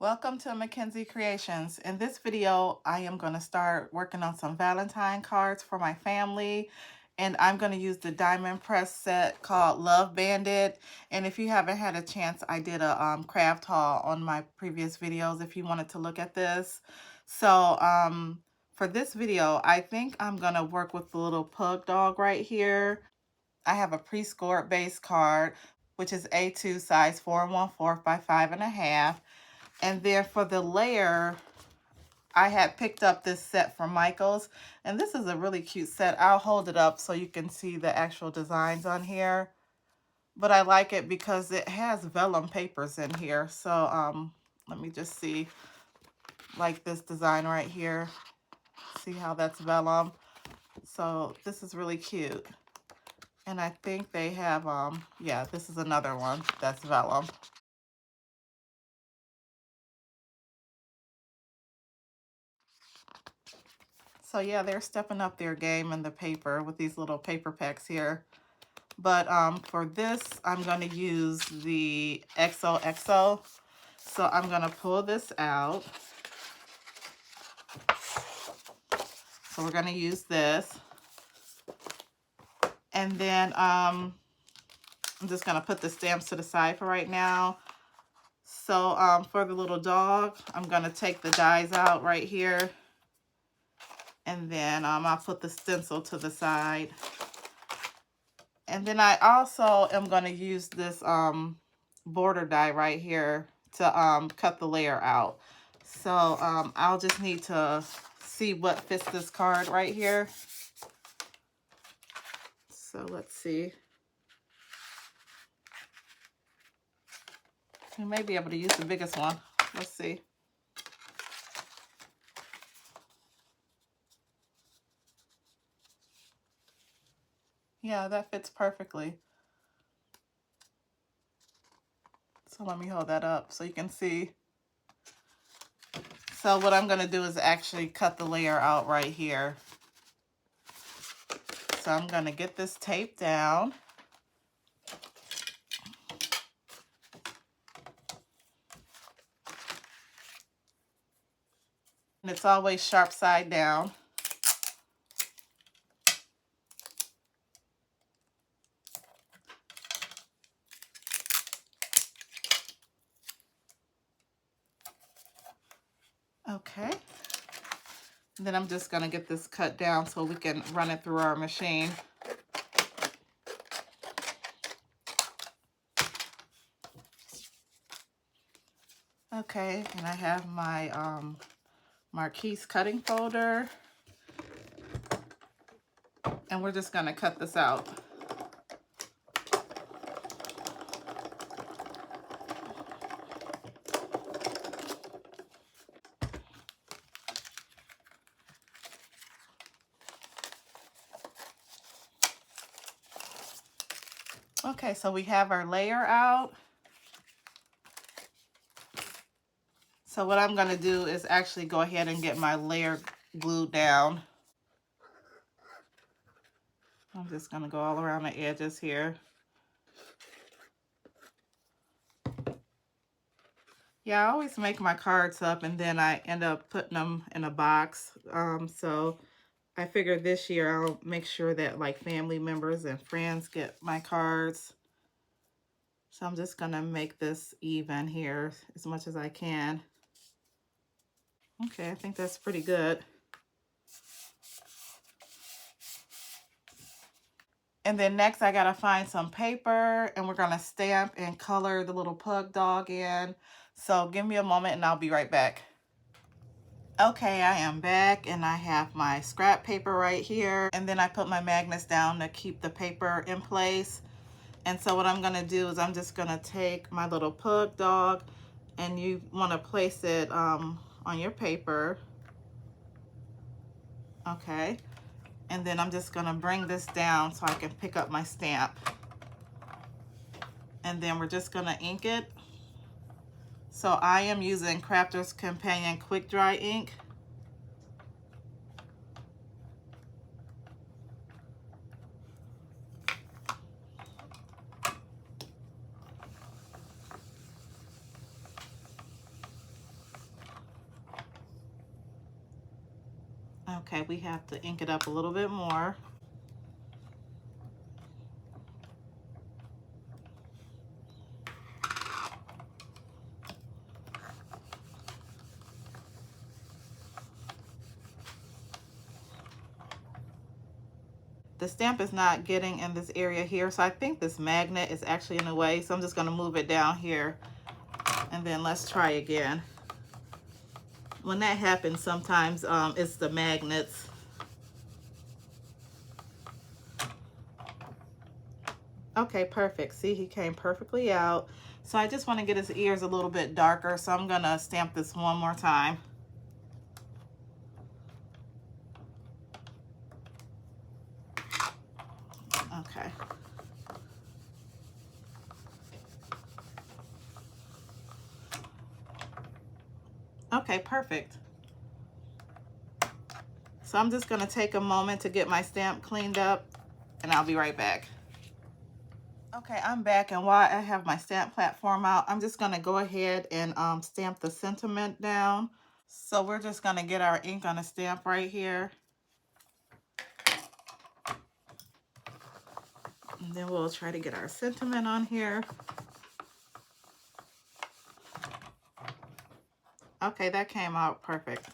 Welcome to Mackenzie Creations. In this video, I am going to start working on some Valentine cards for my family. And I'm going to use the diamond press set called Love Bandit. And if you haven't had a chance, I did a craft haul on my previous videos if you wanted to look at this. So for this video, I think I'm going to work with the little pug dog right here. I have a pre-scored base card, which is A2 size 4 1/4 by 5 1/2. And then for the layer, I had picked up this set from Michael's. And this is a really cute set. I'll hold it up so you can see the actual designs on here. But I like it because it has vellum papers in here. So let me just see, like this design right here. See how that's vellum? So this is really cute. And I think they have, yeah, this is another one that's vellum. So yeah, they're stepping up their game in the paper with these little paper packs here. But for this, I'm going to use the XOXO. So I'm going to pull this out. So we're going to use this. And then I'm just going to put the stamps to the side for right now. So for the little dog, I'm going to take the dies out right here. And then I'll put the stencil to the side. And then I also am going to use this border die right here to cut the layer out. So I'll just need to see what fits this card right here. So let's see. We may be able to use the biggest one. Let's see. Yeah, that fits perfectly. So let me hold that up so you can see. So what I'm going to do is actually cut the layer out right here. So I'm going to get this tape down. And it's always sharp side down. Okay. And then I'm just going to get this cut down so we can run it through our machine. Okay, and I have my Marquise cutting folder. And we're just going to cut this out. Okay, so we have our layer out. So what I'm going to do is actually go ahead and get my layer glued down. I'm just going to go all around the edges here. Yeah, I always make my cards up and then I end up putting them in a box. So I figured this year I'll make sure that like family members and friends get my cards. So I'm just going to make this even here as much as I can. Okay, I think that's pretty good. And then next I gotta find some paper and we're gonna stamp and color the little pug dog in. So give me a moment and I'll be right back. Okay, I am back and I have my scrap paper right here. And then I put my magnets down to keep the paper in place. And so what I'm gonna do is I'm just gonna take my little pug dog and you wanna place it on your paper. Okay. And then I'm just gonna bring this down so I can pick up my stamp. And then we're just gonna ink it. So I am using Crafter's Companion Quick Dry ink. Okay, we have to ink it up a little bit more. The stamp is not getting in this area here, so I think this magnet is actually in the way, so I'm just going to move it down here, and then let's try again. When that happens, sometimes it's the magnets. Okay, perfect. See, he came perfectly out. So I just want to get his ears a little bit darker, so I'm going to stamp this one more time. Okay. Okay, perfect. So I'm just going to take a moment to get my stamp cleaned up, and I'll be right back. Okay, I'm back, and while I have my stamp platform out, I'm just going to go ahead and stamp the sentiment down. So we're just going to get our ink on a stamp right here. And then we'll try to get our sentiment on here. Okay, that came out perfect.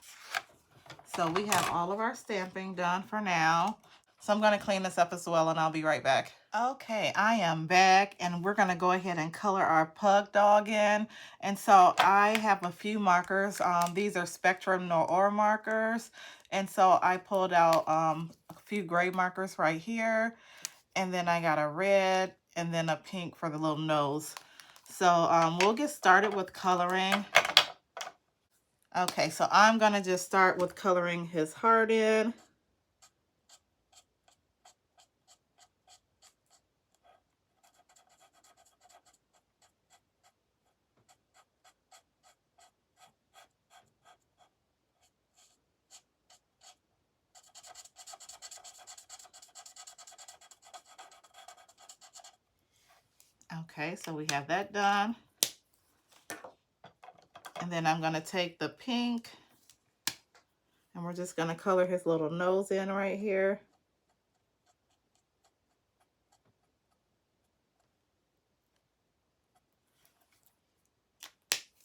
So we have all of our stamping done for now. So I'm going to clean this up as well, and I'll be right back. Okay, I am back, and we're going to go ahead and color our pug dog in. And so I have a few markers. These are Spectrum Noir markers. And so I pulled out a few gray markers right here. And then I got a red and then a pink for the little nose. So we'll get started with coloring. Okay, so I'm going to just start with coloring his heart in. Okay, so we have that done. And then I'm going to take the pink, and we're just going to color his little nose in right here.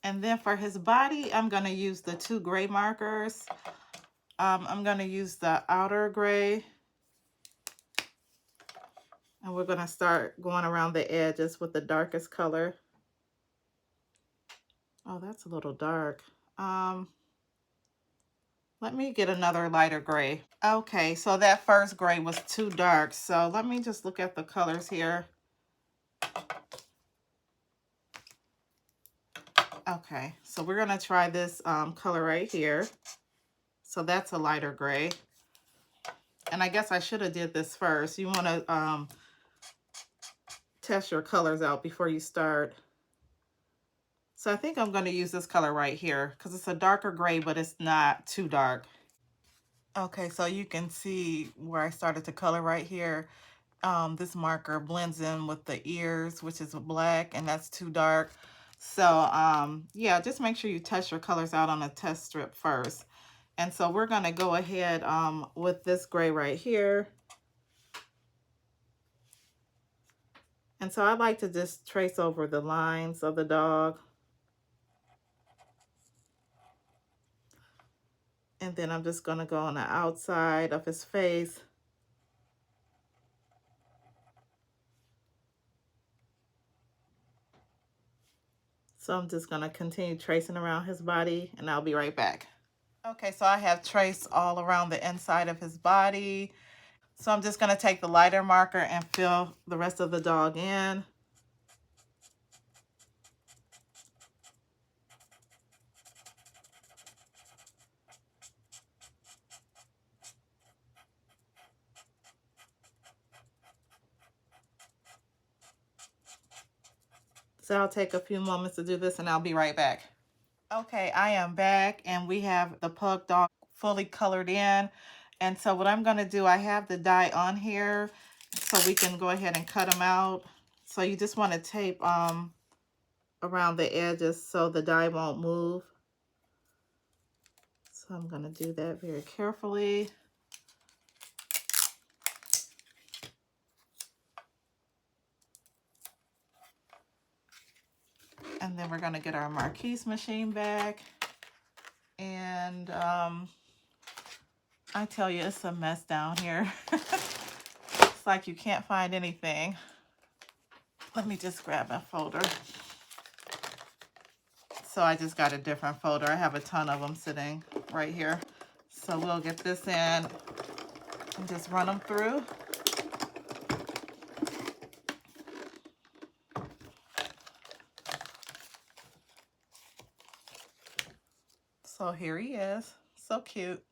And then for his body, I'm going to use the two gray markers. I'm going to use the outer gray. And we're going to start going around the edges with the darkest color. Oh, that's a little dark. Let me get another lighter gray. Okay, so that first gray was too dark. So let me just look at the colors here. Okay, so we're going to try this color right here. So that's a lighter gray. And I guess I should have did this first. You want to test your colors out before you start. So I think I'm going to use this color right here because it's a darker gray, but it's not too dark. Okay, so you can see where I started to color right here. This marker blends in with the ears, which is black, and that's too dark. So yeah, just make sure you test your colors out on a test strip first. And so we're going to go ahead with this gray right here. And so I like to just trace over the lines of the dog. And then I'm just going to go on the outside of his face. So I'm just going to continue tracing around his body, and I'll be right back. Okay, so I have traced all around the inside of his body. So I'm just going to take the lighter marker and fill the rest of the dog in. So I'll take a few moments to do this, and I'll be right back. Okay, I am back, and we have the pug dog fully colored in. And so what I'm going to do, I have the die on here so we can go ahead and cut them out. So you just want to tape around the edges so the die won't move. So I'm going to do that very carefully. And then we're going to get our marquise machine back. And I tell you, it's a mess down here. It's like you can't find anything. Let me just grab a folder. So I just got a different folder. I have a ton of them sitting right here. So we'll get this in and just run them through. So here he is. So cute.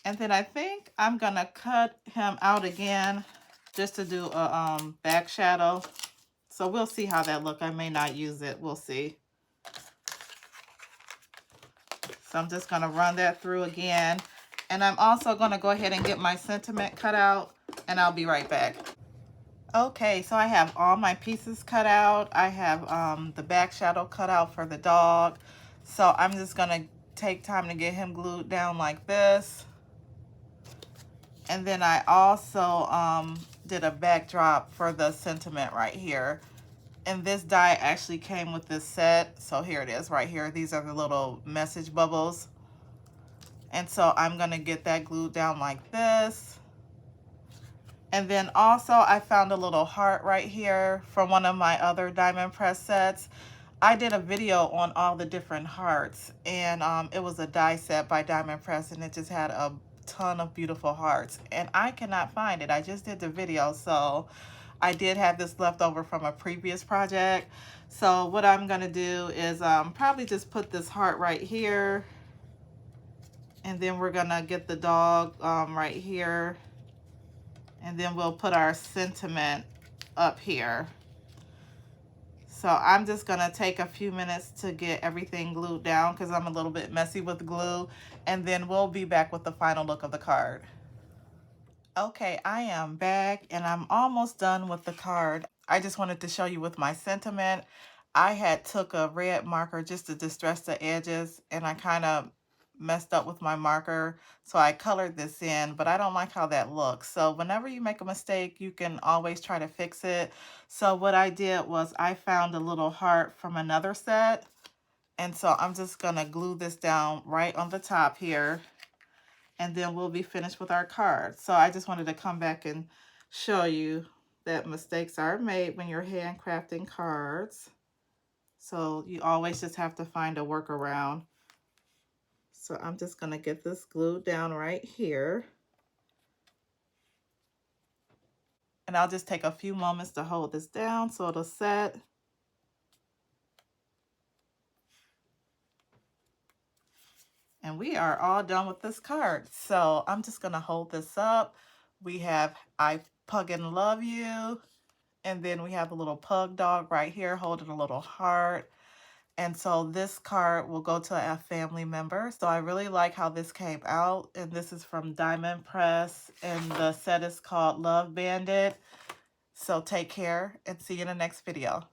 And then I think I'm gonna cut him out again just to do a back shadow. So we'll see how that looks. I may not use it. We'll see. So I'm just gonna run that through again. And I'm also gonna go ahead and get my sentiment cut out, and I'll be right back. Okay, so I have all my pieces cut out. I have the back shadow cut out for the dog. So I'm just gonna take time to get him glued down like this. And then I also did a backdrop for the sentiment right here. And this die actually came with this set. So here it is right here. These are the little message bubbles. And so I'm gonna get that glued down like this. And then also I found a little heart right here from one of my other diamond press sets. I did a video on all the different hearts, and it was a die set by Diamond Press, and it just had a ton of beautiful hearts, and I cannot find it. I just did the video, so I did have this left over from a previous project. So what I'm gonna do is probably just put this heart right here, and then we're gonna get the dog right here, and then we'll put our sentiment up here. So I'm just gonna take a few minutes to get everything glued down because I'm a little bit messy with glue, and then we'll be back with the final look of the card. Okay, I am back and I'm almost done with the card. I just wanted to show you with my sentiment. I had took a red marker just to distress the edges, and I kind of messed up with my marker, so I colored this in, but I don't like how that looks. So whenever you make a mistake, you can always try to fix it. So what I did was I found a little heart from another set, and so I'm just gonna glue this down right on the top here, and then we'll be finished with our card. So I just wanted to come back and show you that mistakes are made when you're handcrafting cards. So you always just have to find a workaround. So I'm just going to get this glued down right here. And I'll just take a few moments to hold this down so it'll set. And we are all done with this card. So I'm just going to hold this up. We have I Pug and Love You. And then we have a little pug dog right here holding a little heart. And so this card will go to a family member. So I really like how this came out. And this is from Diamond Press. And the set is called Love Bandit. So take care and see you in the next video.